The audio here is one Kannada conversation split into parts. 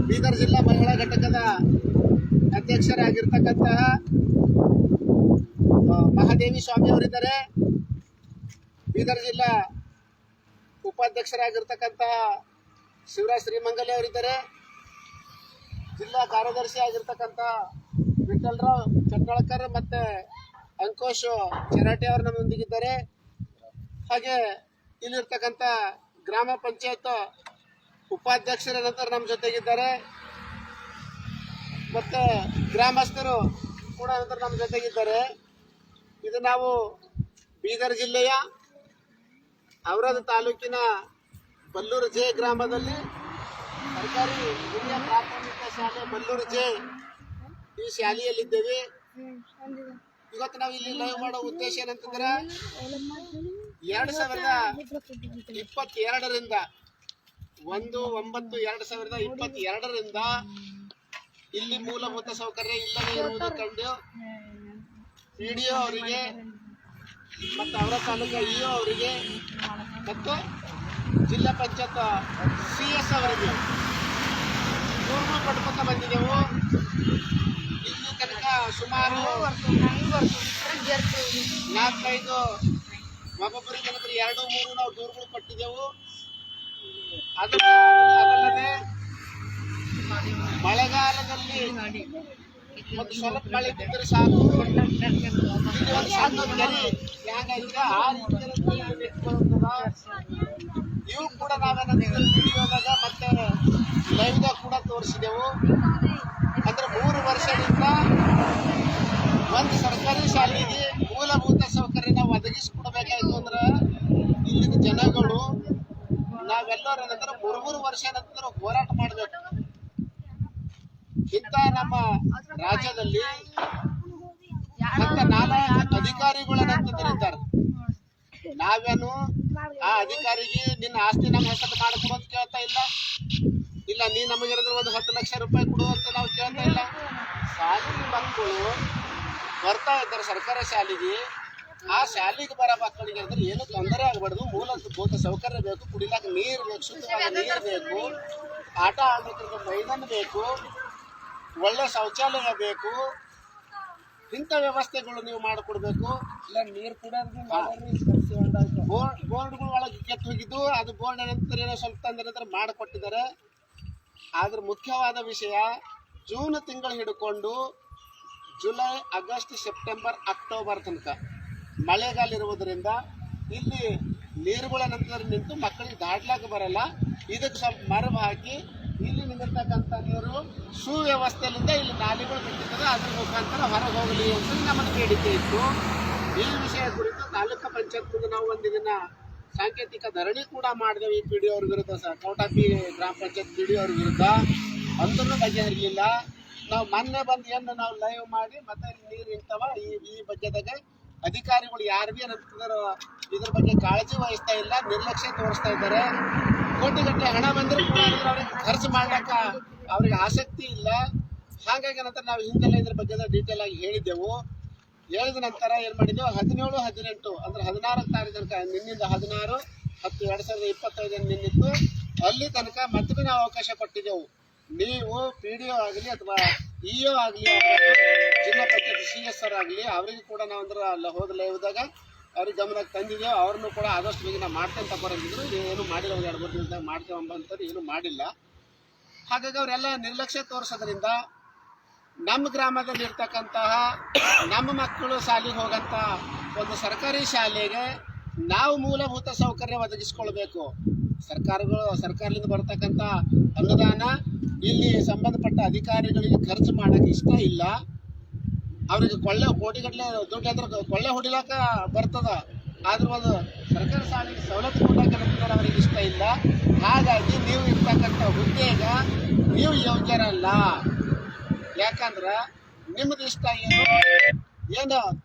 ಬೀದರ್ ಜಿಲ್ಲಾ ಮಹಿಳಾ ಘಟಕದ ಅಧ್ಯಕ್ಷರಾಗಿರ್ತಕ್ಕಂತಹ ಮಹಾದೇವಿ ಸ್ವಾಮಿ ಅವರಿದ್ದಾರೆ. ಬೀದರ್ ಜಿಲ್ಲಾ ಉಪಾಧ್ಯಕ್ಷರಾಗಿರ್ತಕ್ಕಂತಹ ಶಿವರಾಜ್ ಶ್ರೀಮಂಗಲಿ ಅವರಿದ್ದಾರೆ. ಜಿಲ್ಲಾ ಕಾರ್ಯದರ್ಶಿ ಆಗಿರ್ತಕ್ಕಂತಹ ವಿಠಲರಾವ್ ಚನ್ನಳಕರ್ ಮತ್ತೆ ಅಂಕುಶ್ ಚರಾಟೆ ಅವರು ನಮ್ಮೊಂದಿಗಿದ್ದಾರೆ. ಹಾಗೆ ಇಲ್ಲಿರ್ತಕ್ಕಂಥ ಗ್ರಾಮ ಪಂಚಾಯತ್ ಉಪಾಧ್ಯಕ್ಷರ ನಂತರ ನಮ್ಮ ಜೊತೆಗಿದ್ದಾರೆ. ಮತ್ತೆ ಗ್ರಾಮಸ್ಥರು ಕೂಡ ನಂತರ ನಮ್ಮ ಜೊತೆಗಿದ್ದಾರೆ. ಇದು ನಾವು ಬೀದರ್ ಜಿಲ್ಲೆಯ ಔರಾದ ತಾಲೂಕಿನ ಬಲ್ಲೂರು ಜೆ ಗ್ರಾಮದಲ್ಲಿ ಸರ್ಕಾರಿ ಹಿರಿಯ ಪ್ರಾಥಮಿಕ ಶಾಲೆ ಬಲ್ಲೂರು ಜೆ ಈ ಶಾಲೆಯಲ್ಲಿದ್ದೇವೆ. ಇವತ್ತು ನಾವು ಇಲ್ಲಿ ಲೈವ್ ಮಾಡೋ ಉದ್ದೇಶ ಏನಂತಂದ್ರೆ 2022ರಿಂದ 1/9/2022ರಿಂದ ಇಲ್ಲಿ ಮೂಲಭೂತ ಸೌಕರ್ಯ ಇಲ್ಲದೆ ಇರುವುದು ಕಂಡು PDO ಅವರಿಗೆ ಮತ್ತು ಅವರ ತಾಲೂಕಾ EO ಅವರಿಗೆ ಮತ್ತು ಜಿಲ್ಲಾ ಪಂಚಾಯತ್ CS ಅವರಿಗೆ ದೂರುಗಳು ಪಡ್ಕೊತ ಬಂದಿದ್ದೆವು. ಇಲ್ಲಿ ತನಕ ಸುಮಾರು 4-5 ಒಬ್ಬೊಬ್ಬರಿಗೆ 2-3 ನಾವು ದೂರುಗಳು ಕೊಟ್ಟಿದ್ದೆವು. ಅದಲ್ಲದೆ ಮಳೆಗಾಲದಲ್ಲಿ ಒಂದು ಸ್ವಲ್ಪ ಮಳೆ ಬಿದ್ದರೆ ಸಾಕು, ಇಲ್ಲಿ ಒಂದು ಸಣ್ಣ ಕೆರೆ ಹ್ಯಾಂಗಾಗಿದೆ ಆ ರೀತಿಯಲ್ಲಿ ಇವು ಕೂಡ ನಾವೇನಂದ್ರೆ ವಿಡಿಯೋದಾಗ ಮತ್ತೆ ಲೈವ್ದಾಗ ಕೂಡ ತೋರಿಸಿದೆವು. ಅಂದ್ರೆ 3 ವರ್ಷದಿಂದ ಒಂದು ಸರ್ಕಾರಿ ಶಾಲೆಗೆ ಮೂಲಭೂತ ಸೌಕರ್ಯ ನಾವು ಒದಗಿಸಿಕೊಡ್ಬೇಕಾಯ್ತು ಅಂದ್ರೆ ಇಲ್ಲಿನ ಜನಗಳು ನಾವೆಲ್ಲರ ನಂತರ 3 ವರ್ಷ ನಂತರ ಹೋರಾಟ ಮಾಡಬೇಕು. ಇಂಥ ನಮ್ಮ ರಾಜ್ಯದಲ್ಲಿ ಅಂತ ನಾಲ್ಕು ಅಧಿಕಾರಿಗಳನ್ನಂತಂದಿದ್ದಾರೆ. ನಾವೇನು ಆ ಅಧಿಕಾರಿಗೆ ನಿನ್ನ ಆಸ್ತಿ ನಮ್ಮ ಹೆಸರು ಮಾಡಿಕೊಡು ಅಂತ ಕೇಳ್ತಾ ಇಲ್ಲ. ಇಲ್ಲ ನೀ ನಮಗಿರೋದ್ರೆ ಒಂದು 10 ಲಕ್ಷ ರೂಪಾಯಿ ಕೊಡು ಅಂತ ನಾವು ಕೇಳ್ತಾ ಇಲ್ಲ. ಶಾಲೆ ಮಕ್ಕಳು ಬರ್ತಾ ಇದ್ದಾರೆ ಸರ್ಕಾರಿ ಶಾಲೆಗೆ. ಆ ಶಾಲೆಗೆ ಬರೋ ಮಕ್ಕಳಿಗೆ ಅಂದ್ರೆ ಏನು ತೊಂದರೆ ಆಗಬಾರ್ದು. ಮೂಲಭೂತ ಸೌಕರ್ಯ ಬೇಕು, ಕುಡಿಲಾಕ ನೀರು ಬೇಕು, ಶುದ್ಧವಾದ ನೀರು ಬೇಕು, ಆಟ ಆಡಲಿಕ್ಕೆ ಮೈದಾನ ಬೇಕು, ಒಳ್ಳೆ ಶೌಚಾಲಯ ಬೇಕು. ಇಂಥ ವ್ಯವಸ್ಥೆಗಳು ನೀವು ಮಾಡಿಕೊಡ್ಬೇಕು. ಇಲ್ಲ ನೀರು ಕುಡಿಯೋದು ಬೋರ್ಡ್ಗಳು ಒಳಗೆ ಕೆಟ್ಟು ಹೋಗಿದ್ದು ಅದು ಬೋರ್ಡ್ ನಂತರ ಏನೋ ಸ್ವಲ್ಪ ತಂದ ನಂತರ ಮಾಡಿಕೊಟ್ಟಿದ್ದಾರೆ. ಆದ್ರೆ ಮುಖ್ಯವಾದ ವಿಷಯ ಜೂನ್ ತಿಂಗಳು ಹಿಡ್ಕೊಂಡು ಜುಲೈ, ಆಗಸ್ಟ್, ಸೆಪ್ಟೆಂಬರ್, ಅಕ್ಟೋಬರ್ ತನಕ ಮಳೆಗಾಲ ಇರುವುದರಿಂದ ಇಲ್ಲಿ ನೀರುಗಳ ನಂತರ ನಿಂತು ಮಕ್ಕಳಿಗೆ ದಾಟ್ಲಾಕ ಬರಲ್ಲ. ಇದಕ್ಕೆ ಸ್ವಲ್ಪ ಮರಬು ಹಾಕಿ ಇಲ್ಲಿ ನಿಂತಿರ್ತಕ್ಕಂಥ ನೀರು ಸುವ್ಯವಸ್ಥೆಯಿಂದ ಇಲ್ಲಿ ನಾಲಿಗಳು ಬಿಟ್ಟಿದ್ದಾರೆ, ಅದ್ರ ಮುಖಾಂತರ ಹೊರಗೆ ಹೋಗಲಿ ಅಂತ ನಮಗೆ ಬೇಡಿಕೆ ಇತ್ತು. ಈ ವಿಷಯ ಕುರಿತು ತಾಲೂಕಾ ಪಂಚಾಯತ್ ಮುಂದೆ ನಾವು ಒಂದು ದಿನ ಸಾಂಕೇತಿಕ ಧರಣಿ ಕೂಡ ಮಾಡಿದೆವು. ಈ PDO ಅವ್ರ ವಿರುದ್ಧ ಕೌಟಾಪಿ ಗ್ರಾಮ ಪಂಚಾಯತ್ PDO ಅವ್ರ ವಿರುದ್ಧ ಅಂತೂ ಬಗೆಹರಿಲಿಲ್ಲ. ನಾವು ಮೊನ್ನೆ ಬಂದು ಏನು ನಾವು ಲೈವ್ ಮಾಡಿ ಮತ್ತೆ ನೀರು ನಿಂತವ ಈ ಬಗ್ಗೆದಾಗ ಅಧಿಕಾರಿಗಳು ಯಾರು ಭೀ ಏನಂತಿದಾರೋ ಇದ್ರ ಬಗ್ಗೆ ಕಾಳಜಿ ವಹಿಸ್ತಾ ಇಲ್ಲ, ನಿರ್ಲಕ್ಷ್ಯ ತೋರಿಸ್ತಾ ಇದ್ದಾರೆ. ಕೋಟಿಗಟ್ಟಲೆ ಹಣ ಬಂದರೂ ಕೂಡ ಅವ್ರಿಗೆ ಖರ್ಚು ಮಾಡ್ಲಿಕ್ಕ ಅವ್ರಿಗೆ ಆಸಕ್ತಿ ಇಲ್ಲ. ಹಾಗಾಗಿ ನಂತರ ನಾವು ಹಿಂದೆಲ್ಲ ಇದ್ರ ಬಗ್ಗೆ ಡೀಟೇಲ್ ಆಗಿ ಹೇಳಿದ್ದೆವು. ಹೇಳಿದ ನಂತರ ಏನು ಮಾಡಿದ್ದೆವು, 17, 18 ಅಂದ್ರೆ 16 ತಾರೀಕು ತನಕ, ನಿನ್ನಿಂದ 16/10/2025 ನಿನ್ನಿತ್ತು ಅಲ್ಲಿ ತನಕ ಮತ್ತೆ ನಾವು ಅವಕಾಶ ಕೊಟ್ಟಿದ್ದೆವು. ನೀವು PDO ಆಗಲಿ ಅಥವಾ EO ಆಗಲಿ, ಜಿಲ್ಲಾ ಪಂಚಾಯತ್ CS ಆಗಲಿ, ಅವರಿಗೆ ಕೂಡ ನಾವು ಅಂದ್ರೆ ಅಲ್ಲ ಹೋದ ಲೈವ್ದಾಗ ಅವ್ರಿಗೆ ಗಮನಕ್ಕೆ ತಂದಿದ್ದೇವೆ. ಅವ್ರನ್ನೂ ಕೂಡ ಆದಷ್ಟು ಬೇಗ ನಾವು ಮಾಡ್ತೇನೆ ತಗೊಂಡಿದ್ರು. ಏನು ಮಾಡಿಲ್ಲ, ಒಂದು 2-3 ದಿನದಾಗ ಮಾಡ್ತೇವಂಬಂತಾರೆ, ಏನು ಮಾಡಿಲ್ಲ. ಹಾಗಾಗಿ ಅವರೆಲ್ಲ ನಿರ್ಲಕ್ಷ್ಯ ತೋರಿಸೋದ್ರಿಂದ ನಮ್ಮ ಗ್ರಾಮದಲ್ಲಿ ಇರ್ತಕ್ಕಂತಹ ನಮ್ಮ ಮಕ್ಕಳು ಶಾಲೆಗೆ ಹೋಗಂತ ಒಂದು ಸರ್ಕಾರಿ ಶಾಲೆಗೆ ನಾವು ಮೂಲಭೂತ ಸೌಕರ್ಯ ಒದಗಿಸ್ಕೊಳ್ಬೇಕು. ಸರ್ಕಾರದಿಂದ ಬರ್ತಕ್ಕಂಥ ಅನುದಾನ ಇಲ್ಲಿ ಸಂಬಂಧಪಟ್ಟ ಅಧಿಕಾರಿಗಳಿಗೆ ಖರ್ಚು ಮಾಡೋಕ್ಕೆ ಇಷ್ಟ ಇಲ್ಲ. ಅವ್ರಿಗೆ ಕೋಟಿಗಟ್ಟಲೆ ದುಡ್ಡು ಅಂದ್ರೆ ಕೊಳ್ಳೆ ಹೊಡಿಲಾಕ ಬರ್ತದ, ಆದ್ರೂ ಒಂದು ಸರ್ಕಾರಿ ಶಾಲೆಗೆ ಸವಲತ್ತು ಕೊಡೋಕೆ ಅವ್ರಿಗೆ ಇಷ್ಟ ಇಲ್ಲ. ಹಾಗಾಗಿ ನೀವು ಇರ್ತಕ್ಕಂಥ ಹುದ್ದೆಗ ನೀವು ಯೋಗ್ಯರಲ್ಲ. ಯಾಕಂದ್ರೆ ನಿಮ್ಮದು ಇಷ್ಟ ಏನು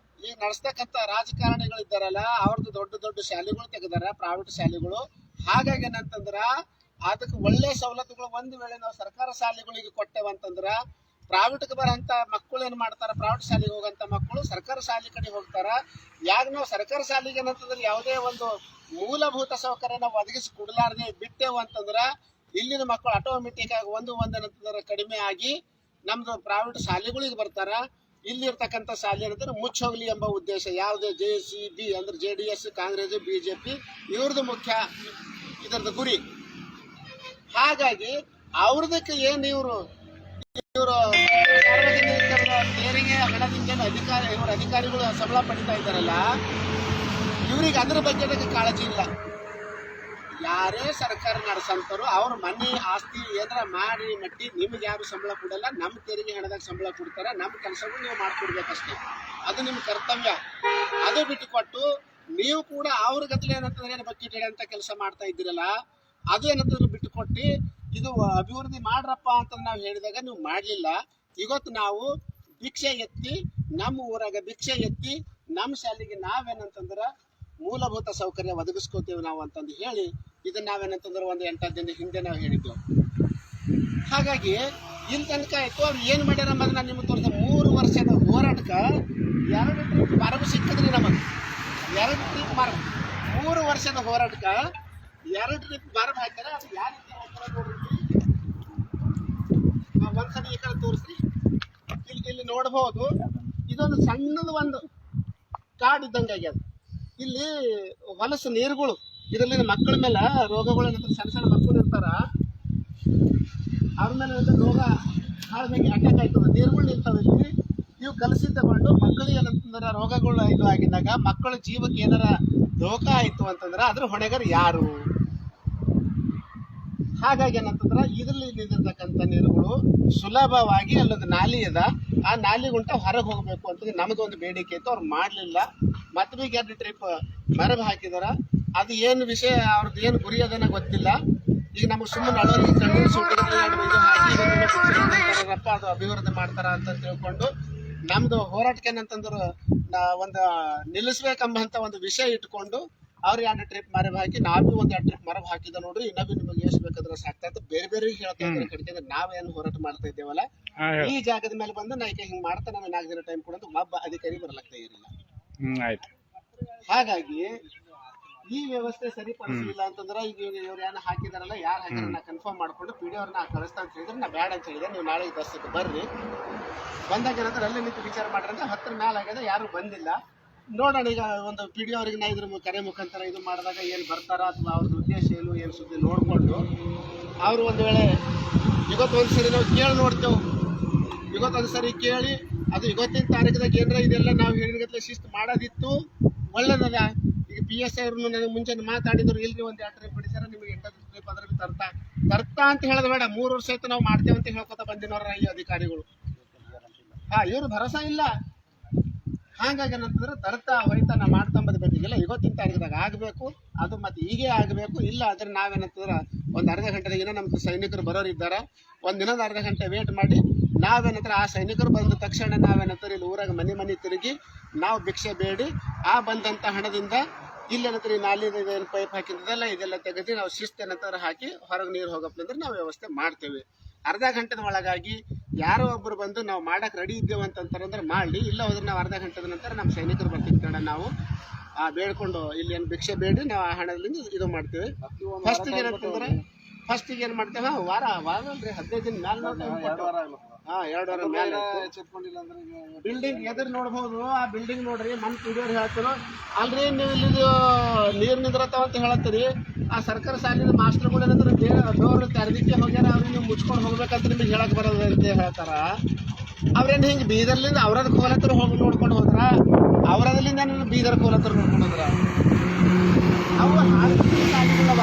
ಈಗ ನಡೆಸ್ತಕ್ಕಂಥ ರಾಜಕಾರಣಿಗಳಿದ್ದಾರಲ್ಲ ಅವ್ರದ್ದು ದೊಡ್ಡ ಶಾಲೆಗಳು ತೆಗೆದಾರ, ಪ್ರೈವೇಟ್ ಶಾಲೆಗಳು. ಹಾಗಾಗಿ ಏನಂತಂದ್ರ ಅದಕ್ಕೆ ಒಳ್ಳೆ ಸವಲತ್ತುಗಳು ಒಂದು ವೇಳೆ ನಾವು ಸರ್ಕಾರ ಶಾಲೆಗಳಿಗೆ ಕೊಟ್ಟೇವಂತಂದ್ರ ಪ್ರೈವೇಟ್ಗೆ ಬರೋಂಥ ಮಕ್ಕಳು ಏನು ಮಾಡ್ತಾರೆ, ಪ್ರೈವೇಟ್ ಶಾಲೆಗೆ ಹೋಗೋಂಥ ಮಕ್ಕಳು ಸರ್ಕಾರ ಶಾಲೆ ಕಡೆ ಹೋಗ್ತಾರ. ಯಾಕೆ ನಾವು ಸರ್ಕಾರ ಶಾಲೆಗೆ ಏನಂತಂದ್ರೆ ಯಾವುದೇ ಒಂದು ಮೂಲಭೂತ ಸೌಕರ್ಯ ನಾವು ಒದಗಿಸಿ ಕೊಡಲಾರ್ದೆ ಬಿಟ್ಟೆವು ಅಂತಂದ್ರೆ ಇಲ್ಲಿನ ಮಕ್ಕಳು ಆಟೋಮೆಟಿಕ್ ಆಗಿ ಒಂದರ ಕಡಿಮೆ ಆಗಿ ನಮ್ದು ಪ್ರೈವೇಟ್ ಶಾಲೆಗಳಿಗೆ ಬರ್ತಾರ. ಇಲ್ಲಿ ಇರ್ತಕ್ಕಂಥ ಶಾಲೆ ಏನಂದ್ರೆ ಮುಚ್ಚೋಗ್ಲಿ ಎಂಬ ಉದ್ದೇಶ. ಯಾವುದೇ JCB ಅಂದ್ರೆ JDS, ಕಾಂಗ್ರೆಸ್, BJP ಇವ್ರದ್ದು ಮುಖ್ಯ ಇದರದ್ದು ಗುರಿ. ಹಾಗಾಗಿ ಅವ್ರದಕ್ಕೆ ಏನು ಇವರು ಸಾರ್ವಜನಿಕರ ತೆರಿಗೆ ಹಣದಿಂದ ಇವರು ಅಧಿಕಾರಿಗಳು ಸಂಬಳ ಪಡಿತಾ ಇದ್ದಾರಲ್ಲ, ಇವ್ರಿಗೆ ಅದ್ರ ಬಗ್ಗೆ ಕಾಳಜಿ ಇಲ್ಲ. ಯಾರೇ ಸರ್ಕಾರ ನಡೆಸಂತರು ಅವ್ರ ಮನೆ ಆಸ್ತಿ ಏನಾರ ಮಾಡಿ ಮಟ್ಟಿ ನಿಮ್ಗೆ ಯಾರು ಸಂಬಳ ಕೊಡಲ್ಲ, ನಮ್ಮ ತೆರಿಗೆ ಹಣದಾಗ ಸಂಬಳ ಕೊಡ್ತಾರ. ನಮ್ಮ ಕೆಲಸಗಳು ನೀವು ಮಾಡ್ಕೊಡ್ಬೇಕಷ್ಟೇ, ಅದು ನಿಮ್ಮ ಕರ್ತವ್ಯ. ಅದು ಬಿಟ್ಟು ಕೊಟ್ಟು ನೀವು ಕೂಡ ಅವ್ರ ಗತ್ತಲೆ ಏನಂತಂದ್ರೆ ಬಕೆಟ್ ಹಿಡಿಯಂತ ಕೆಲಸ ಮಾಡ್ತಾ ಇದ್ದೀರಲ್ಲ, ಅದು ಏನಂತಂದ್ರೆ ಬಿಟ್ಟು ಕೊಟ್ಟು ಇದು ಅಭಿವೃದ್ಧಿ ಮಾಡ್ರಪ್ಪ ಅಂತ ನಾವು ಹೇಳಿದಾಗ ನೀವು ಮಾಡಲಿಲ್ಲ. ಇವತ್ತು ನಾವು ಭಿಕ್ಷೆ ಎತ್ತಿ ನಮ್ಮ ಊರಾಗ ಭಿಕ್ಷೆ ಎತ್ತಿ ನಮ್ಮ ಶಾಲೆಗೆ ನಾವೇನಂತಂದ್ರೆ ಮೂಲಭೂತ ಸೌಕರ್ಯ ಒದಗಿಸ್ಕೋತೀವಿ ನಾವು ಅಂತಂದು ಹೇಳಿ ಇದನ್ನ ನಾವೇನಂತಂದ್ರೆ ಒಂದು 8 ದಿನ ಹಿಂದೆ ನಾವು ಹೇಳಿದ್ದೆವು. ಹಾಗಾಗಿ ಇಲ್ಲಿ ತನಕ ಆಯ್ತು. ಅವ್ರು ಏನು ಮಾಡ್ಯಾರ ಅನ್ನೋದು ನಾನು ನಿಮ್ಗೆ ತೋರಿಸ 3 ವರ್ಷದ ಹೋರಾಟಕ್ಕೆ 2 ಟ್ರಿಪ್ ಮರಬು ಸಿಕ್ಕಿದ್ರಿ ನಮಗೆ. 2 ಟ್ರಿಪ್ ಮರಬು 3 ವರ್ಷದ ಹೋರಾಟಕ್ಕೆ 2 ಟ್ರಿಪ್ ಮರಬು ಹಾಕ್ಯಾರ. ಅದು ಯಾವ ರೀತಿ ಹಾಕ್ಯಾರ ನೋಡ್ರಿ, ಒಂದ್ಸಲ ಈ ಕಡೆ ತೋರಿಸ್ರಿ. ಇಲ್ಲಿ ನೋಡ್ಬೋದು, ಇದೊಂದು ಸಣ್ಣದು ಒಂದು ಕಾಡು ಇದ್ದಂಗೆ ಆಗ್ಯದ. ಇಲ್ಲಿ ಹೊಲಸು ನೀರುಗಳು, ಇದರಲ್ಲಿ ಮಕ್ಕಳ ಮೇಲೆ ರೋಗಗಳು ಸಣ್ಣ ಸಣ್ಣ ಮಕ್ಕಳು ಇರ್ತಾರ, ಅವ್ರ ಮೇಲೆ ರೋಗ ಹಾಳಾಗಿ ಅಟ್ಯಾಕ್ ಆಯ್ತದ. ನೀರುಗಳು ನಿಂತಾವ ಇಲ್ಲಿ. ಇವು ಕಲಸಿ ತಗೊಂಡು ಮಕ್ಕಳಿಗೆ ಏನಂತಂದ್ರೆ ರೋಗಗಳು ಇದು ಆಗಿದ್ದಾಗ ಮಕ್ಕಳ ಜೀವಕ್ಕೆ ಏನಾರ ರೋಗ ಆಯ್ತು ಅಂತಂದ್ರೆ ಅದ್ರ ಹೊಣೆಗಾರ ಯಾರು? ಹಾಗಾಗಿ ಏನಂತಂದ್ರೆ ಇದರಲ್ಲಿ ನಿಂತಿರ್ತಕ್ಕಂಥ ನೀರುಗಳು ಸುಲಭವಾಗಿ ಅಲ್ಲೊಂದು ನಾಲಿ ಅದ, ಆ ನಾಲಿಗುಂಟ ಹೊರಗೆ ಹೋಗ್ಬೇಕು ಅಂತ ನಮಗೊಂದು ಬೇಡಿಕೆ ಇತ್ತು. ಅವ್ರು ಮಾಡಲಿಲ್ಲ. ಮತ್ತೆ ಬೀಗ 2 ಟ್ರಿಪ್ ಮರಬ್ ಹಾಕಿದಾರ. ಅದು ಏನು ವಿಷಯ, ಅವ್ರದ್ದು ಏನು ಗುರಿ ಅದನ್ನ ಗೊತ್ತಿಲ್ಲ. ಈಗ ನಮಗೆ ಸುಮ್ಮನೆ ಅಳವರಿಗೆ ಕಣ್ಣೀರು ಸುಟ್ಟಿದ್ರೆ ಹಾಕಿ ಅದು ಅಭಿವೃದ್ಧಿ ಮಾಡ್ತಾರ ಅಂತ ತಿಳ್ಕೊಂಡು ನಮ್ದು ಹೋರಾಟಕ್ಕೆ ಏನಂತಂದ್ರು ಒಂದು ನಿಲ್ಲಿಸ್ಬೇಕಂಬಂತ ಒಂದು ವಿಷಯ ಇಟ್ಕೊಂಡು ಅವ್ರು 2 ಟ್ರಿಪ್ ಮರಬ್ ಹಾಕಿ ನಾವೂ ಒಂದು 2 ಟ್ರಿಪ್ ಮರಬ್ ಹಾಕಿದ ನೋಡ್ರಿ. ಇನ್ನೊಬ್ಬ ನಿಮಗೆ ಎಷ್ಟು ಬೇಕಾದ್ರೆ ಸಾಕ್ತಾ ಇತ್ತು. ಬೇರೆ ಬೇರೆ ಹೇಳ್ತಾ ಇದ್ದಾರೆ ಕಡೆಗೆ ನಾವೇನು ಹೋರಾಟ ಮಾಡ್ತಾ ಇದ್ದೇವಲ್ಲ, ಈ ಜಾಗದ ಮೇಲೆ ಬಂದು ನಾ ಹಿಂಗೆ ಮಾಡ್ತಾ ನಾನು 4 ದಿನ ಟೈಮ್ ಕೊಡೋದು ಒಬ್ಬ ಅಧಿಕಾರಿ ಬರ್ಲಾಗ್ತಾ ಇರಲಿಲ್ಲ. ಹಾಗಾಗಿ ಈ ವ್ಯವಸ್ಥೆ ಸರಿಪಡಿಸಲಿಲ್ಲ ಅಂತಂದ್ರೆ ಈಗ ಇವ್ರು ಏನು ಹಾಕಿದಾರಲ್ಲ, ಯಾರು ಹಾಕಿದ್ರೆ ನಾ ಕನ್ಫರ್ಮ್ ಮಾಡ್ಕೊಂಡು PDO ಅವ್ರನ್ನ ಕಳಿಸ್ತಾ ಅಂತ ಹೇಳಿದ್ರೆ ನಾ ಬೇಡ ಅಂತ ಹೇಳಿದ್ರೆ, ನೀವು ನಾಳೆ 10ಕ್ಕೆ ಬರ್ರಿ. ಬಂದಾಗ ಏನಂದ್ರೆ ಅಲ್ಲಿ ನಿಂತು ವಿಚಾರ ಮಾಡ್ರಿ ಅಂತ 10ರ ಮೇಲೆ ಆಗ್ಯದ, ಯಾರು ಬಂದಿಲ್ಲ. ನೋಡೋಣ ಈಗ ಒಂದು PDO ಅವ್ರಿಗೆ ನಾ ಇದ್ರ ಕರೆ ಮುಖಾಂತರ ಇದು ಮಾಡಿದಾಗ ಏನು ಬರ್ತಾರ ಅಥವಾ ಅವ್ರದ್ದು ಉದ್ದೇಶ ಏನು ಸುದ್ದಿ ನೋಡಿಕೊಂಡು ಅವರು ಒಂದು ವೇಳೆ ಇವತ್ತೊಂದು ಸರಿ ನಾವು ಕೇಳಿ ನೋಡ್ತೇವೆ. ಇವತ್ತೊಂದು ಸರಿ ಕೇಳಿ ಅದು ಇವತ್ತಿನ ತಾರೀಕದಾಗ ಏನಾರ ಇದೆಲ್ಲ ನಾವು ಹೇಳಿದ ಶಿಸ್ತು ಮಾಡೋದಿತ್ತು ಒಳ್ಳೇದದ. ಈಗ PSI ಅವ್ರನ್ನು ನನಗೆ ಮುಂಚೆ ಮಾತಾಡಿದ್ರು, ಇಲ್ರಿ ಒಂದು 2 ಟ್ರಿಪ್ ಬಿಡಿಸ್ಯಾರ, ನಿಮಗೆ 8 ಟ್ರಿಪ್ ಅದ್ರ ತರ್ತಾ ಅಂತ ಹೇಳೋದು ಬೇಡ. 3 ವರ್ಷ ಆಯ್ತು ನಾವು ಮಾಡ್ತೇವೆ ಅಂತ ಹೇಳ್ಕೊತ ಬಂದಿನವ್ರ ಈ ಅಧಿಕಾರಿಗಳು. ಇವ್ರು ಭರೋಸಾ ಇಲ್ಲ. ಹಾಗಾಗಿ ಏನಂತಂದ್ರೆ ತರ್ತಾ ಹೋಯ್ತಾ ನಾ ಮಾಡ್ಕೊಂಬದ್ ಬೇಕಿಲ್ಲ. ಇವತ್ತಿನ ತಾರೀಕದಾಗ ಆಗಬೇಕು, ಅದು ಮತ್ತೆ ಹೀಗೆ ಆಗಬೇಕು. ಇಲ್ಲ ಆದ್ರೆ ನಾವೇನಂತಂದ್ರೆ ಒಂದು ಅರ್ಧ ಗಂಟೆಗಿನ ನಮ್ಮ ಸೈನಿಕರು ಬರೋರು ಇದ್ದಾರೆ, ಒಂದು ದಿನದ ಅರ್ಧ ಗಂಟೆ ವೇಟ್ ಮಾಡಿ ನಾವೇನಂತಾರೆ ಆ ಸೈನಿಕರು ಬಂದ ತಕ್ಷಣ ನಾವೇನಂತಾರೆ ಇಲ್ಲಿ ಊರಾಗ ಮನೆ ತಿರುಗಿ ನಾವು ಭಿಕ್ಷೆ ಬೇಡಿ ಆ ಬಂದಂಥ ಹಣದಿಂದ ಇಲ್ಲೇನಂತಾರೆ ಈ ನಾಲಿ ಏನು ಪೈಪ್ ಹಾಕಿದ್ದಲ್ಲ ಇದೆಲ್ಲ ತೆಗೆದು ನಾವು ಶಿಸ್ತು ಏನಂತಾರೆ ಹಾಕಿ ಹೊರಗೆ ನೀರು ಹೋಗಪ್ಲಂದ್ರೆ ನಾವು ವ್ಯವಸ್ಥೆ ಮಾಡ್ತೇವೆ. ಅರ್ಧ ಗಂಟೆದ ಒಳಗಾಗಿ ಯಾರೋ ಒಬ್ಬರು ಬಂದು ನಾವು ಮಾಡಕ್ಕೆ ರೆಡಿ ಇದ್ದೇವೆ ಅಂತಂತಾರೆ ಮಾಡಲಿ, ಇಲ್ಲ ಹೋದ್ರೆ ನಾವು ಅರ್ಧ ಗಂಟೆದ ನಂತರ ನಮ್ಮ ಸೈನಿಕರು ಬರ್ತಿರ್ತಾಳೆ ನಾವು ಬೇಡ್ಕೊಂಡು ಇಲ್ಲಿ ಏನು ಭಿಕ್ಷೆ ಬೇಡಿ ನಾವು ಆ ಹಣದಿಂದ ಇದು ಮಾಡ್ತೇವೆ. ಫಸ್ಟಿಗೆ ಏನಂತಂದ್ರೆ ಫಸ್ಟಿಗೆ ಏನು ಮಾಡ್ತೇವೆ, ವಾರ ಅಲ್ರಿ 15 ದಿನ ಮ್ಯಾಲೆ 2 ವಾರ ಮೇಲೆ ಬಿಲ್ಡಿಂಗ್ ಎದುರು ನೋಡ್ಬೋದು. ಆ ಬಿಲ್ಡಿಂಗ್ ನೋಡ್ರಿ ಮನ್ PDO ಹೇಳ್ತಾರೋ ಅಲ್ರಿ ನೀವು ಇಲ್ಲಿ ನೀರು ನಿಂದ್ರತಾವ ಅಂತ ಹೇಳತ್ತೀರಿ. ಆ ಸರ್ಕಾರ ಶಾಲೆಯ ಮಾಸ್ಟರ್ಗಳು ಏನಂದ್ರೆ ಡೋರ್ ತೆರೆದಿಕ್ಕೆ ಹೋಗ್ಯಾರ, ಅವ್ರಿಗೆ ನೀವು ಮುಚ್ಕೊಂಡು ಹೋಗ್ಬೇಕಂತ ನಿಮಗೆ ಹೇಳಕ್ ಬರೋದು ಅಂತ ಹೇಳ್ತಾರ. ಅವ್ರೇನು ಹಿಂಗೆ ಬೀದರ್ಲಿಂದ ಅವ್ರದ ಕೋಲತ್ರ ಹೋಗಿ ನೋಡ್ಕೊಂಡು ಹೋದ್ರ, ಅವರದಲ್ಲಿಂದ ನಾನು ಬೀದರ್ ಕೋಲತ್ರ ನೋಡ್ಕೊಂಡು ಹೋದ್ರ. ಅವು ಶಾಲೆಗಳವ,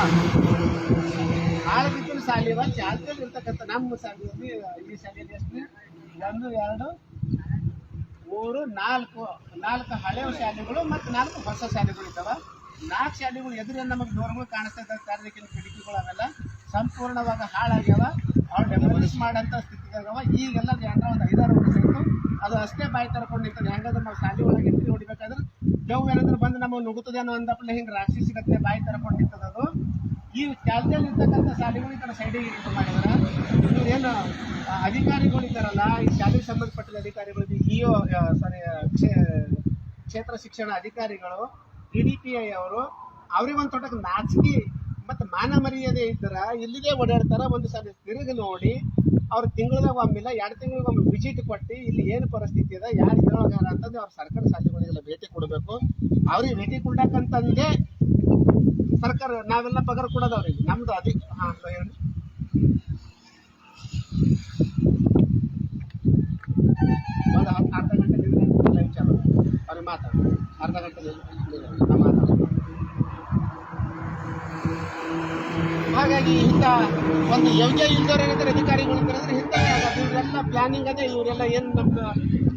ಆಳಗಿತ್ತಿನ ಶಾಲೆವ ಜಾತಿಯಲ್ಲಿ ಇರ್ತಕ್ಕಂಥ ನಮ್ಮ ಶಾಲೆಯಲ್ಲಿ ಈ ಶಾಲೆಯಲ್ಲಿ ಎಷ್ಟು 1 2 3 4 ಹಳೆಯ ಶಾಲೆಗಳು ಮತ್ತು 4 ಹೊಸ ಶಾಲೆಗಳು ಇದ್ದಾವೆ. 4 ಶಾಲೆಗಳು ಎದುರು ನಮಗೆ ಡೋರ್ಗಳು ಕಾಣಿಸ್ತಾ ಇದ್ದಾವೆ, ತಾರೀಕಿನ ಕಿಟಕಿಗಳು ಅವೆಲ್ಲ ಸಂಪೂರ್ಣವಾಗಿ ಹಾಳಾಗ್ಯಾವ. ಅವ್ರು ಡೆಮಾಲಿಷ್ ಮಾಡೋಂಥ ಸ್ಥಿತಿಯಾಗವ. ಈಗೆಲ್ಲ ಒಂದು 5-6 ವರ್ಷ ಇತ್ತು, ಅದು ಅಷ್ಟೇ ಬಾಯಿ ತರ್ಕೊಂಡು ನಿಂತದೆ. ಹೆಂಗಂದ್ರೆ ನಾವು ಶಾಲೆ ಒಳಗೆ ಎಂಟ್ರಿ ಹೊಡಿಬೇಕಾದ್ರೆ ಜವ್ ಏನಾದ್ರು ಬಂದು ನಮಗೆ ನುಗ್ಗುತ್ತದೆ ಅನ್ನೋ ಒಂದಪ್ಪಲೆ ಹಿಂಗೆ ರಾಕ್ಷಸಿ ಗತ್ತೆ ಬಾಯಿ ತರ್ಕೊಂಡು ನಿಂತದ. ಅದು ಈ ಚಾಲ್ತಿಯಲ್ಲಿ ಇರ್ತಕ್ಕಂಥ ಶಾಲೆಗಳು ಈ ಕಡೆ ಸೈಡಿಗೆ ಇದು ಮಾಡಿದಾರೆ. ಇವ್ರೇನು ಅಧಿಕಾರಿಗಳು ಇದ್ದಾರಲ್ಲ, ಈ ಶಾಲೆಗೆ ಸಂಬಂಧಪಟ್ಟ ಅಧಿಕಾರಿಗಳು, EO ಕ್ಷೇತ್ರ ಶಿಕ್ಷಣ ಅಧಿಕಾರಿಗಳು, DDPI ಅವರು, ಅವ್ರಿಗೊಂದು ತೊಟ್ಟಕ್ಕೆ ನಾಚಿಕೆ ಮತ್ತೆ ಮಾನ ಮರ್ಯಾದೆ ಇದ್ದರ ಇಲ್ಲಿಗೆ ಓಡಾಡ್ತಾರ. ಒಂದು ಸಲ ತಿರುಗಿ ನೋಡಿ, ಅವ್ರ ತಿಂಗಳದಾಗ ಒಮ್ಮಿಲ್ಲ 2 ತಿಂಗಳಿಗೊಮ್ಮೆ ವಿಸಿಟ್ ಕೊಟ್ಟು ಇಲ್ಲಿ ಏನು ಪರಿಸ್ಥಿತಿ ಇದೆ, ಯಾರು ಹೇಳೋಗಾರ ಅಂತಂದು ಅವ್ರ ಸರ್ಕಾರಿ ಶಾಲೆಗಳಿಗೆಲ್ಲ ಭೇಟಿ ಕೊಡಬೇಕು. ಅವ್ರಿಗೆ ಭೇಟಿ ಕೊಡಕ್ಕಂತಂದೇ ಸರ್ಕಾರ ನಾವೆಲ್ಲ ಪಗಾರ ಕೊಡೋದು ಅವ್ರಿಗೆ. ನಮ್ದು ಹೇಳಿ ಒಂದು ಅರ್ಧ ಗಂಟೆ ಲೈವ್ ಚಾಲು ಅವ್ರಿಗೆ ಮಾತಾಡೋದು, ಅರ್ಧ ಗಂಟೆ ಮಾತಾಡೋದು. ಹಾಗಾಗಿ ಇಂಥ ಒಂದು ಯೋಗ್ಯ ಇಲ್ದವ್ರು ಏನಾದ್ರೆ ಅಧಿಕಾರಿಗಳು ಅಂತಂದ್ರೆ ಇಂಥ ಇವರೆಲ್ಲ ಪ್ಲಾನಿಂಗ್ ಅದೇ. ಇವರೆಲ್ಲ ಏನು ನಮ್ಮ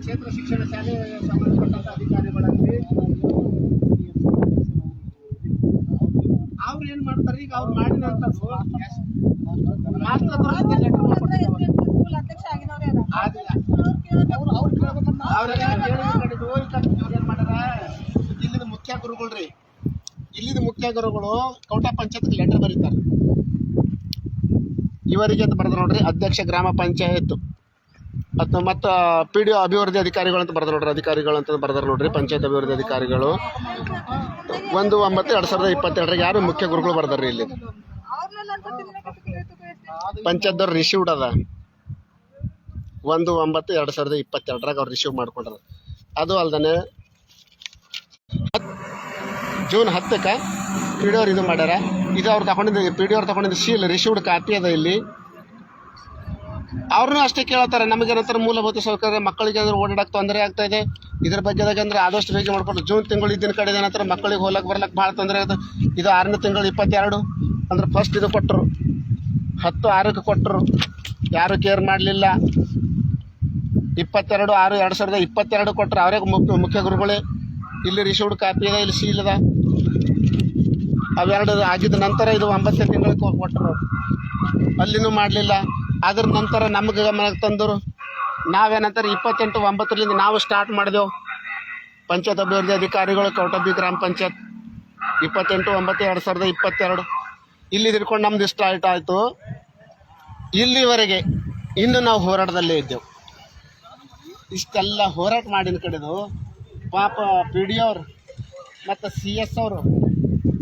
ಕ್ಷೇತ್ರ ಶಿಕ್ಷಣ ಶಾಲೆ ಸಂಬಂಧಪಟ್ಟಂಥ ಅಧಿಕಾರಿಗಳಲ್ಲಿ ಅವ್ರು ಏನು ಮಾಡ್ತಾರೆ, ಈಗ ಅವ್ರು ಮಾಡಿದಂಥದ್ದು ಇವ್ರೇನ್ ಮಾಡ್ಯಾರ, ಇಲ್ಲಿನ ಮುಖ್ಯ ಗುರುಗಳ್ರಿ, ಇಲ್ಲಿನ ಮುಖ್ಯ ಗುರುಗಳು ಕೌಟ ಪಂಚಾಯತ್ ಲೆಟರ್ ಬರೀತಾರೆ ಇವರಿಗೆ ಅಂತ ಬರೆದ್ರು ನೋಡ್ರಿ. ಅಧ್ಯಕ್ಷ ಗ್ರಾಮ ಪಂಚಾಯತ್ ಮತ್ತು PDO ಅಭಿವೃದ್ಧಿ ಅಧಿಕಾರಿಗಳು ಅಂತ ಬರೆದ್ರು ನೋಡ್ರಿ. ಅಧಿಕಾರಿಗಳು ಅಂತ ಬರೆದ್ರು ನೋಡ್ರಿ, ಪಂಚಾಯತ್ ಅಭಿವೃದ್ಧಿ ಅಧಿಕಾರಿಗಳು 1/9/2022 ಯಾರು ಮುಖ್ಯ ಗುರುಗಳು ಬರ್ದಾರ್ರಿ. ಇಲ್ಲಿ ಪಂಚಾಯತ್ದವ್ರು ರಿಸೀವ್ಡ್ ಅದ 1/9/2022 ಅವ್ರು ರಿಸೀವ್ ಮಾಡ್ಕೊಂಡ್ರ. ಅದು ಅಲ್ದಾನೆ ಜೂನ್ 10ಕ್ಕೆ PDO ಅವ್ರು ಇದು ಮಾಡ್ಯಾರ. ಇದು ಅವ್ರು ತಗೊಂಡಿದ್ದು PDO ಅವ್ರು ತಗೊಂಡಿದ್ದು ಶೀಲ್ ರಿಸೀವ್ಡ್ ಕಾಪಿ ಅದ ಇಲ್ಲಿ. ಅವ್ರನ್ನೂ ಅಷ್ಟೇ ಕೇಳ್ತಾರೆ, ನಮಗೇನಂತಾರೆ ಮೂಲಭೂತ ಸೌಕರ್ಯ ಮಕ್ಕಳಿಗೆ ಅಂದ್ರೆ ಓಡಾಡಕ್ಕೆ ತೊಂದರೆ ಆಗ್ತಾ ಇದೆ, ಇದ್ರ ಬಗ್ಗೆದಾಗ ಅಂದ್ರೆ ಆದಷ್ಟು ಬೇಗ ಮಾಡ್ಕೊಂಡು ಜೂನ್ ತಿಂಗಳು ಇದ್ದಿನ ಕಡೆ ಏನಂತಾರೆ ಮಕ್ಕಳಿಗೆ ಹೋಗ್ಲಕ್ಕೆ ಬರ್ಲಕ್ಕೆ ಭಾಳ ತೊಂದರೆ ಇದೆ. ಇದು 6ನೇ ತಿಂಗಳು 22 ಅಂದ್ರೆ ಫಸ್ಟ್ ಇದು ಕೊಟ್ಟರು, 10/6ಕ್ಕೆ ಕೊಟ್ಟರು, ಯಾರು ಕೇರ್ ಮಾಡಲಿಲ್ಲ. 22/6/2022 ಕೊಟ್ಟರು, ಅವರೇ ಮುಖ್ಯ ಗುರುಗಳೇ. ಇಲ್ಲಿ ರಿಸೀವ್ಡ್ ಕಾಪಿ ಇದೆ, ಇಲ್ಲಿ ಸೀಲ್ ಅದ. ಅವೆರಡು ಆಗಿದ್ದ ನಂತರ ಇದು 9ನೇ ತಿಂಗಳಿಗೆ ಕೊಟ್ಟರು, ಅಲ್ಲಿನೂ ಮಾಡಲಿಲ್ಲ. ಅದ್ರ ನಂತರ ನಮಗೆ ಗಮನಕ್ಕೆ ತಂದರು. ನಾವೇನಂತಾರೆ 28/9 ನಾವು ಸ್ಟಾರ್ಟ್ ಮಾಡಿದೆವು. ಪಂಚಾಯತ್ ಅಭಿವೃದ್ಧಿ ಅಧಿಕಾರಿಗಳು ಕೌಟಬ್ಬಿ ಗ್ರಾಮ ಪಂಚಾಯತ್ 28/9/2022 ಇಲ್ಲಿ ಹಿಡ್ಕೊಂಡು ನಮ್ದು ಸ್ಟಾರ್ಟ್ ಆಯಿತು. ಇಲ್ಲಿವರೆಗೆ ಇನ್ನು ನಾವು ಹೋರಾಟದಲ್ಲೇ ಇದ್ದೆವು. ಇಷ್ಟೆಲ್ಲ ಹೋರಾಟ ಮಾಡಿದ ಕಡೆದು ಪಾಪ PDO ಅವರು ಮತ್ತು CS ಅವರು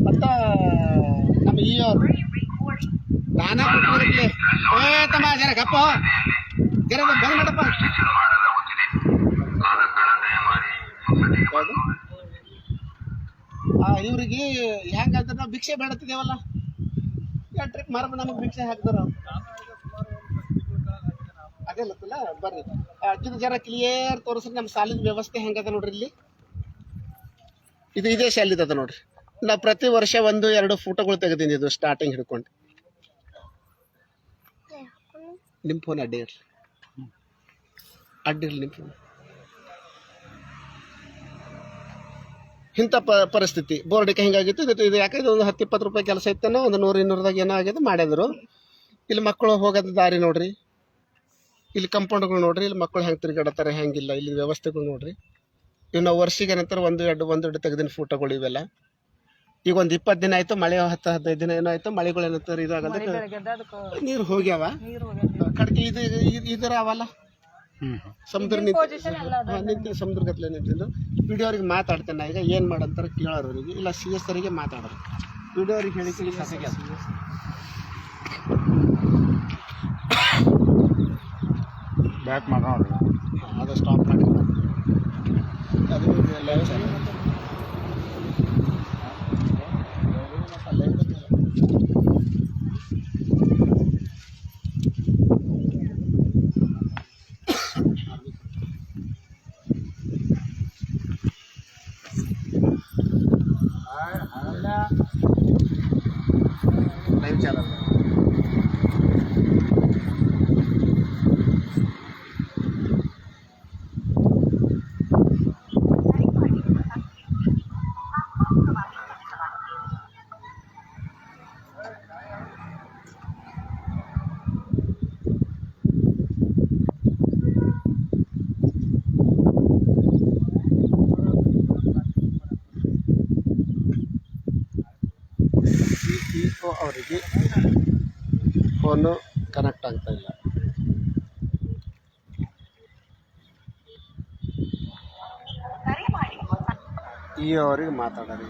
ಮತ್ತು ನಮ್ಮ EO ಅವರು ನಾನಾ ಬಿಟ್ಟಿರಲಿ ತಮ್ಮ ಜರ ಗಪ್ಪ ಜರ ಬಂದ್ ಮಾಡಪ್ಪ. ಇವ್ರಿಗೆ ಹೆಂಗಂದ್ರೆ ನಾವು ಭಿಕ್ಷೆ ಬೇಡತ್ತಿದ್ದೇವಲ್ಲ, 2 ಟ್ರಿಪ್ ಮಾರಪ್ಪ ನಮಗೆ ಭಿಕ್ಷೆ ಹಾಕ್ತಾರ. ಅದೇಲ್ಲತ್ತಲ್ಲ ಬರ್ರಿ ಇದು ಜರ ಕ್ಲಿಯರ್ ತೋರಿಸ್ರಿ ನಮ್ಮ ಸಾಲಿನ ವ್ಯವಸ್ಥೆ ಹೆಂಗದ ನೋಡ್ರಿ. ಇಲ್ಲಿ ಇದೇ ಶಾಲಿದ ನೋಡ್ರಿ. ನಾವು ಪ್ರತಿ ವರ್ಷ 1-2 ಫೋಟೋಗಳು ತೆಗೆದೀನಿ. ಇದು ಸ್ಟಾರ್ಟಿಂಗ್ ಹಿಡ್ಕೊಂಡು ನಿಮ್ಮ ಫೋನ್ ಅಡ್ಡಿರಲಿ ನಿಮ್ಮ ಫೋನ್. ಇಂಥ ಪರಿಸ್ಥಿತಿ ಬೋರ್ಡಿಗೆ ಹಿಂಗಾಗಿತ್ತು. ಇದು ಯಾಕಂದ್ರೆ ಒಂದು 10-20 ರೂಪಾಯಿ ಕೆಲಸ ಇತ್ತನೋ ಒಂದು 100-200ದಾಗ ಏನೋ ಆಗಿದೆ ಮಾಡಿದ್ರು. ಇಲ್ಲಿ ಮಕ್ಕಳು ಹೋಗೋದು ದಾರಿ ನೋಡ್ರಿ, ಇಲ್ಲಿ ಕಂಪೌಂಡ್ಗಳು ನೋಡ್ರಿ, ಇಲ್ಲಿ ಮಕ್ಕಳು ಹೆಂಗೆ ತಿರುಗಾಡತ್ತಾರೆ ಹೆಂಗಿಲ್ಲ, ಇಲ್ಲಿ ವ್ಯವಸ್ಥೆಗಳು ನೋಡ್ರಿ. ಇವು ನಾವು ವರ್ಷಿಗೆ ನಂತರ 1-2 ತೆಗೆದಿನ ಫೋಟೋಗಳು ಇವೆಲ್ಲ. ಈಗ ಒಂದು 20 ದಿನ ಆಯ್ತು, ಮಳೆ 10-15 ದಿನ ಏನೋ ಆಯ್ತು, ಮಳೆಗಳು ಏನಂತಾರೆ ಇದಾಗದಕ್ಕೆ ನೀರು ಹೋಗ್ಯಾವ. ಕಡೆಗೆ ಇದರ ಅವಲ್ಲ ಸಮುದ್ರ ನಿಂತು ಸಮುದ್ರ ಗತ್ತಲೆ ನಿಂತಿದ್ದು. PDO ಅವ್ರಿಗೆ ಮಾತಾಡ್ತೇನೆ ಈಗ ಏನು ಮಾಡಂತಾರೆ ಕೇಳೋರಿಗೆ, ಇಲ್ಲ CS ಅವರಿಗೆ ಮಾತಾಡೋರು. PDO ಅವ್ರಿಗೆ ಹೇಳಿ ಸಾಕಾಗಿ ಬ್ಯಾಕ್ ಮಾಡೋದು ಅದು ಸ್ಟಾಪ್ ಮಾಡಿ ಅದು ಲೈವ್ ಚಾನಲ್ ಅವರಿಗೆ ಫೋನು ಕನೆಕ್ಟ್ ಆಗ್ತಾ ಇಲ್ಲ. ಈ ಅವರಿಗೆ ಮಾತಾಡೋರಿ.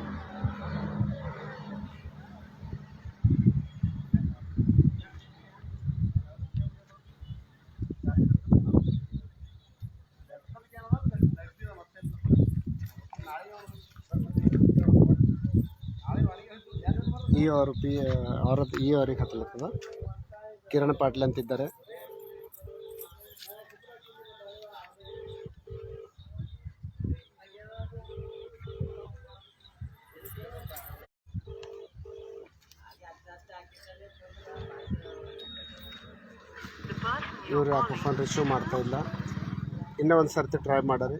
ಇ ಅವರು ಅವ್ರದ್ದು ಇ ಅವ್ರಿಗೆ ಹತ್ತಲತ್ತದ. ಕಿರಣ್ ಪಾಟೀಲ್ ಅಂತಿದ್ದಾರೆ. ಇವ್ರು ಯಾಕೆ ಫೋನ್ ರಿಸೀವ್ ಮಾಡ್ತಾ ಇಲ್ಲ. ಇನ್ನೂ ಒಂದು ಸರ್ತಿ ಟ್ರೈ ಮಾಡರಿ.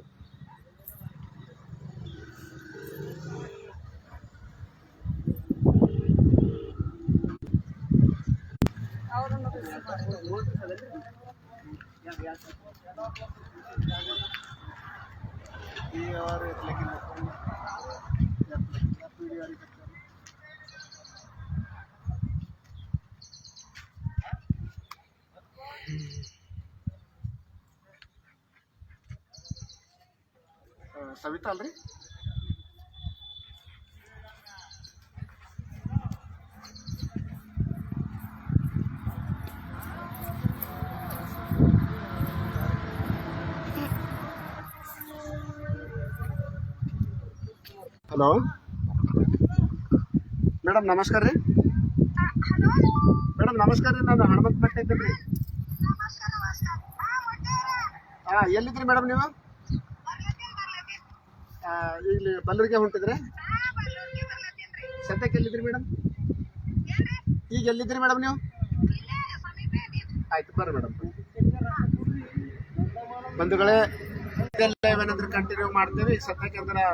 ಸವಿತಾ ಅಲ್ರಿ? ಹಲೋ ಮೇಡಮ್, ನಮಸ್ಕಾರ ರೀ. ಮೇಡಮ್ ನಮಸ್ಕಾರ ರೀ, ನಾನು ಹನುಮಂತ ಭಟ್ ಇದ್ದೀನಿ ರೀ. ಎಲ್ಲಿದ್ರಿ ಮೇಡಮ್ ನೀವು? ಇಲ್ಲಿ ಬಲ್ಲೂರಿಗೆ ಹೊಂಟಿದ್ರೆ ಸದ್ಯಕ್ಕೆ ಎಲ್ಲಿದ್ರಿ ಮೇಡಮ್? ಈಗ ಎಲ್ಲಿದ್ರಿ ಮೇಡಮ್ ನೀವು? ಆಯ್ತು ಬರ್ರಿ ಮೇಡಮ್. ಬಂಧುಗಳೇ, ಲೈವ್ ಏನಾದ್ರು ಕಂಟಿನ್ಯೂ ಮಾಡ್ತೇವೆ. ಈಗ ಸದ್ಯಕ್ಕೆ ಅಂದ್ರೆ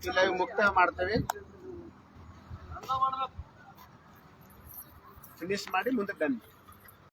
ಈ ಲೈವ್ ಮುಕ್ತ ಮಾಡ್ತೇವೆ. ಫಿನಿಶ್ ಮಾಡಿ ಮುಂದೆ ಡನ್.